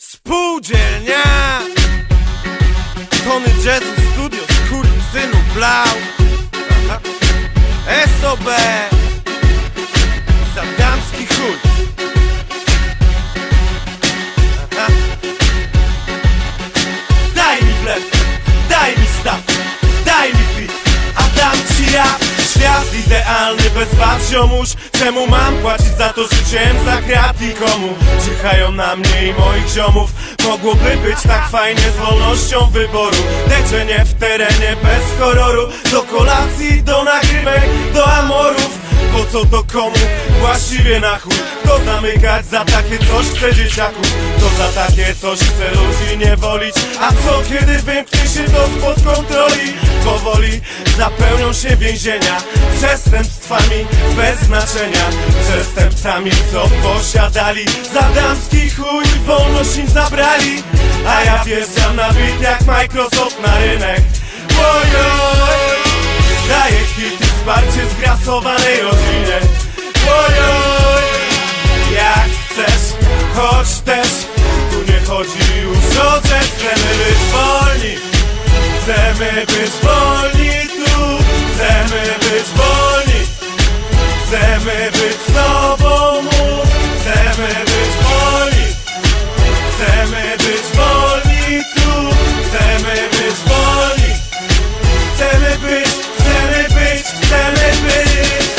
Spółdzielnia Tony Jazzu Studio, skurwysynu Blau. SOB Zadamski chuj. Daj mi blef, daj mi staw, daj mi beat, a dam ci rap. Świat idealny bez was, ziomuś. Czemu mam płacić za to życiem za krat i komu? Czyhają na mnie i moich ziomów. Mogłoby być tak fajnie z wolnością wyboru, lecz nie w terenie bez horroru. Do kolacji, do nagrywek, do amorów. Po co to komu? Właściwie na chuj. Kto zamykać za takie coś chce dzieciaków? Kto za takie coś chce ludzi niewolić? A co kiedy wymknie się to spod kontroli? Powoli zapełnią się więzienia przestępstwami bez znaczenia, przestępcami co posiadali. Zadamski chuj, wolność im zabrali. A ja wjeżdżam na bit jak Microsoft na rynek. Ojoj, daję hit i wsparcie zgrasowanej rodzinie. Ojoj, jak chcesz, choć też tu nie chodzi już o że chcemy być wolni. Chcemy być wolni tu, chcemy być wolni. Chcemy być sobą, chcemy być wolni. Chcemy być wolni tu, chcemy być wolni. Chcemy być, chcemy być, chcemy być.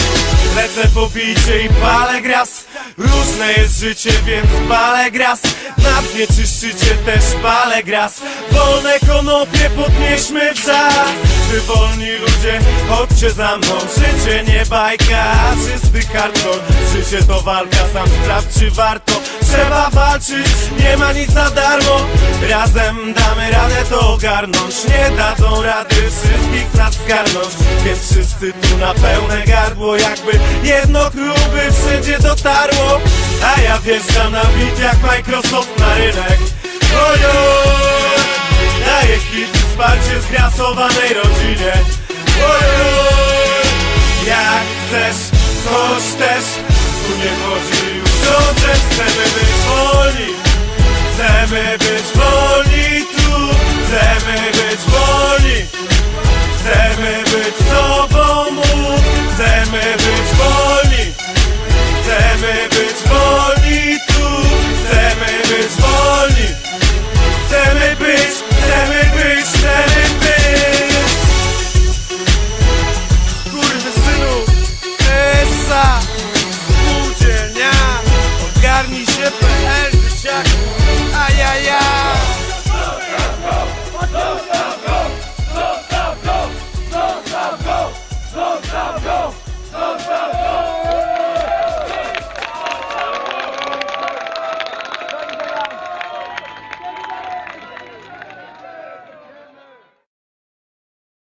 Lecę po bicie i palę gras. Różne jest życie, więc palę gras. Na dnie czy szczycie też palę gras. Wolne konopie podnieśmy wrzask. Wy wolni ludzie, chodźcie za mną. Życie nie bajka, czysty hardcore. Życie to walka, sam sprawdź czy warto. Trzeba walczyć, nie ma nic za darmo. Razem damy radę to ogarnąć. Nie dadzą rady wszystkich nas zgarnąć. Więc wszyscy tu na pełne gardło, jakby jedno kluby wszędzie dotarło. A ja wjeżdżam na beat jak Microsoft na rynek. Ojoj, daję hit i wsparcie zgrasowanej rodzinie. Ojoj, jak chcesz, choć też tu nie chodzi już o że chcemy być wolni. Chcemy być wolni tu, chcemy być